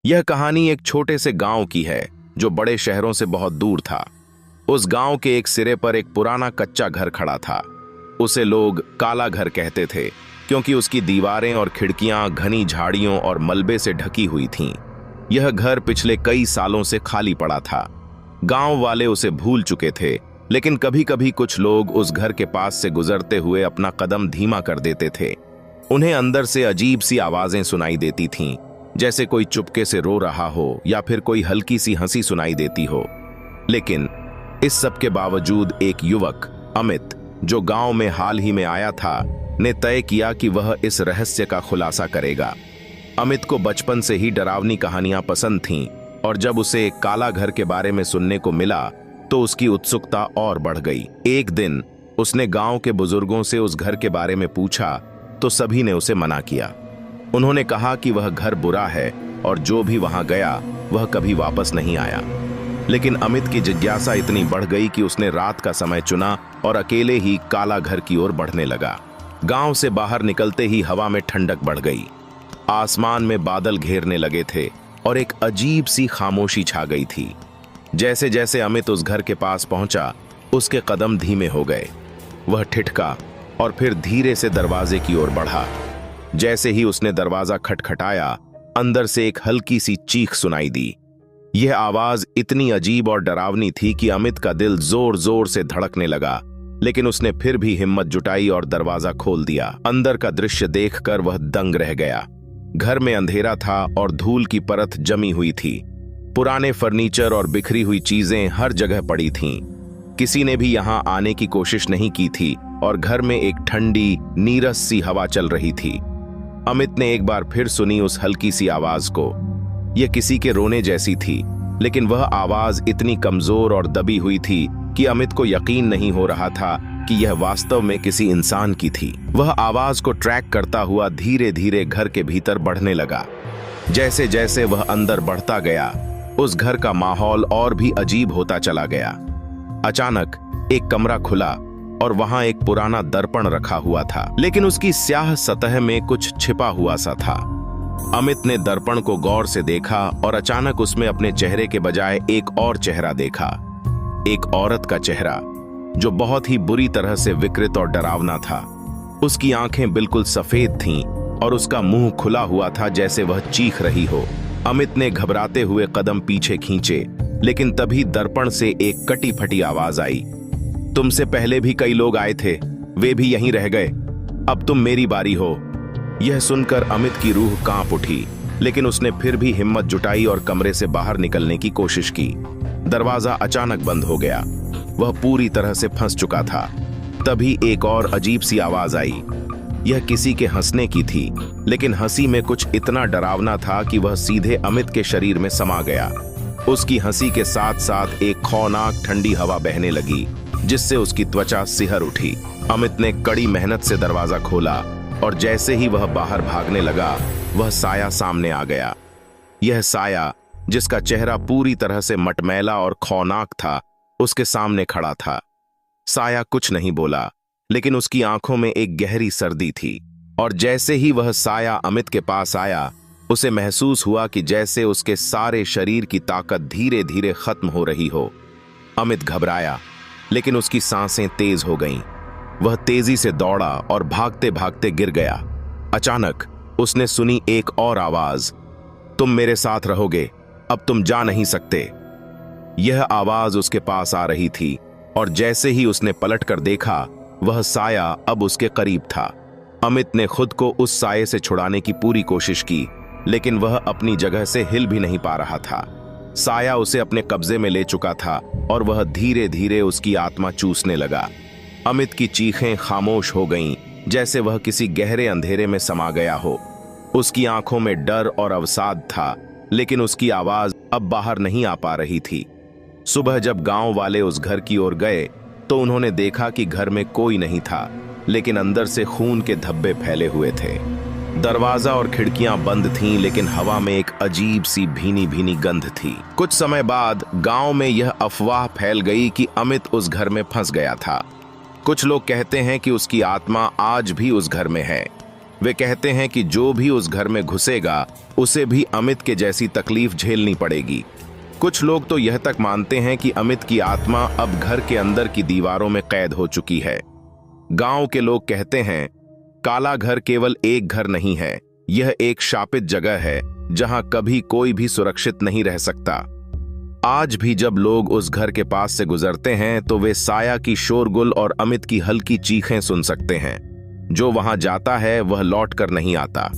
यह कहानी एक छोटे से गांव की है जो बड़े शहरों से बहुत दूर था। उस गांव के एक सिरे पर एक पुराना कच्चा घर खड़ा था। उसे लोग काला घर कहते थे क्योंकि उसकी दीवारें और खिड़कियां घनी झाड़ियों और मलबे से ढकी हुई थीं। यह घर पिछले कई सालों से खाली पड़ा था। गांव वाले उसे भूल चुके थे, लेकिन कभी कभी कुछ लोग उस घर के पास से गुजरते हुए अपना कदम धीमा कर देते थे। उन्हें अंदर से अजीब सी आवाजें सुनाई देती थीं, जैसे कोई चुपके से रो रहा हो या फिर कोई हल्की सी हंसी सुनाई देती हो। लेकिन इस सब के बावजूद एक युवक अमित, जो गांव में हाल ही में आया था, ने तय किया कि वह इस रहस्य का खुलासा करेगा। अमित को बचपन से ही डरावनी कहानियां पसंद थीं और जब उसे एक काला घर के बारे में सुनने को मिला तो उसकी उत्सुकता और बढ़ गई। एक दिन उसने गांव के बुजुर्गों से उस घर के बारे में पूछा तो सभी ने उसे मना किया। उन्होंने कहा कि वह घर बुरा है और जो भी वहां गया वह कभी वापस नहीं आया। लेकिन अमित की जिज्ञासा इतनी बढ़ गई कि उसने रात का समय चुना और अकेले ही काला घर की ओर बढ़ने लगा। गांव से बाहर निकलते ही हवा में ठंडक बढ़ गई। आसमान में बादल घेरने लगे थे और एक अजीब सी खामोशी छा गई थी। जैसे जैसे अमित उस घर के पास पहुंचा, उसके कदम धीमे हो गए। वह ठिठका और फिर धीरे से दरवाजे की ओर बढ़ा। जैसे ही उसने दरवाजा खटखटाया, अंदर से एक हल्की सी चीख सुनाई दी। यह आवाज इतनी अजीब और डरावनी थी कि अमित का दिल जोर जोर से धड़कने लगा, लेकिन उसने फिर भी हिम्मत जुटाई और दरवाजा खोल दिया। अंदर का दृश्य देखकर वह दंग रह गया। घर में अंधेरा था और धूल की परत जमी हुई थी। पुराने फर्नीचर और बिखरी हुई चीजें हर जगह पड़ी थीं। किसी ने भी यहां आने की कोशिश नहीं की थी और घर में एक ठंडी नीरस सी हवा चल रही थी। अमित ने एक बार फिर सुनी उस हल्की सी आवाज को। यह किसी के रोने जैसी थी, लेकिन वह आवाज इतनी कमजोर और दबी हुई थी कि अमित को यकीन नहीं हो रहा था कि यह वास्तव में किसी इंसान की थी। वह आवाज को ट्रैक करता हुआ धीरे धीरे घर के भीतर बढ़ने लगा। जैसे जैसे वह अंदर बढ़ता गया, उस घर का माहौल और भी अजीब होता चला गया। अचानक एक कमरा खुला और वहां एक पुराना दर्पण रखा हुआ था, लेकिन उसकी स्याह सतह में कुछ छिपा हुआ सा था। अमित ने दर्पण को गौर से देखा और अचानक उसमें अपने चेहरे के बजाय एक और चेहरा देखा। एक औरत का चेहरा जो बहुत ही बुरी तरह से विकृत और डरावना था। उसकी आंखें बिल्कुल सफेद थीं और उसका मुंह खुला हुआ था जैसे वह चीख रही हो। अमित ने घबराते हुए कदम पीछे खींचे, लेकिन तभी दर्पण से एक कटी फटी आवाज आई। तुमसे पहले भी कई लोग आए थे, वे भी यहीं रह गए, अब तुम मेरी बारी हो। यह सुनकर अमित की रूह कांप उठी, लेकिन उसने फिर भी हिम्मत जुटाई और कमरे से बाहर निकलने की कोशिश की। दरवाजा अचानक बंद हो गया। वह पूरी तरह से फंस चुका था। तभी एक और अजीब सी आवाज आई। यह किसी के हंसने की थी, लेकिन हंसी में कुछ इतना डरावना था कि वह सीधे अमित के शरीर में समा गया। उसकी हंसी के साथ साथ एक खौफनाक ठंडी हवा बहने लगी, जिससे उसकी त्वचा सिहर उठी। अमित ने कड़ी मेहनत से दरवाजा खोला और जैसे ही वह बाहर भागने लगा, वह साया सामने आ गया। यह साया, जिसका चेहरा पूरी तरह से मटमैला और खौफनाक था, उसके सामने खड़ा था। साया कुछ नहीं बोला, लेकिन उसकी आंखों में एक गहरी सर्दी थी और जैसे ही वह साया अमित के पास आया, उसे महसूस हुआ कि जैसे उसके सारे शरीर की ताकत धीरे धीरे खत्म हो रही हो। अमित घबराया, लेकिन उसकी सांसें तेज हो गईं। वह तेजी से दौड़ा और भागते भागते गिर गया। अचानक उसने सुनी एक और आवाज, तुम मेरे साथ रहोगे, अब तुम जा नहीं सकते। यह आवाज उसके पास आ रही थी और जैसे ही उसने पलटकर देखा, वह साया अब उसके करीब था। अमित ने खुद को उस साये से छुड़ाने की पूरी कोशिश की, लेकिन वह अपनी जगह से हिल भी नहीं पा रहा था। साया उसे अपने कब्जे में ले चुका था और वह धीरे धीरे उसकी आत्मा चूसने लगा। अमित की चीखें खामोश हो गईं, जैसे वह किसी गहरे अंधेरे में समा गया हो। उसकी आंखों में डर और अवसाद था, लेकिन उसकी आवाज अब बाहर नहीं आ पा रही थी। सुबह जब गांव वाले उस घर की ओर गए तो उन्होंने देखा कि घर में कोई नहीं था, लेकिन अंदर से खून के धब्बे फैले हुए थे। दरवाजा और खिड़कियां बंद थीं, लेकिन हवा में एक अजीब सी भीनी भीनी गंध थी। कुछ समय बाद गांव में यह अफवाह फैल गई कि अमित उस घर में फंस गया था। कुछ लोग कहते हैं कि उसकी आत्मा आज भी उस घर में है। वे कहते हैं कि जो भी उस घर में घुसेगा उसे भी अमित के जैसी तकलीफ झेलनी पड़ेगी। कुछ लोग तो यह तक मानते हैं कि अमित की आत्मा अब घर के अंदर की दीवारों में कैद हो चुकी है। गांव के लोग कहते हैं, काला घर केवल एक घर नहीं है, यह एक शापित जगह है जहां कभी कोई भी सुरक्षित नहीं रह सकता। आज भी जब लोग उस घर के पास से गुजरते हैं तो वे साया की शोरगुल और अमित की हल्की चीखें सुन सकते हैं। जो वहां जाता है वह लौट कर नहीं आता।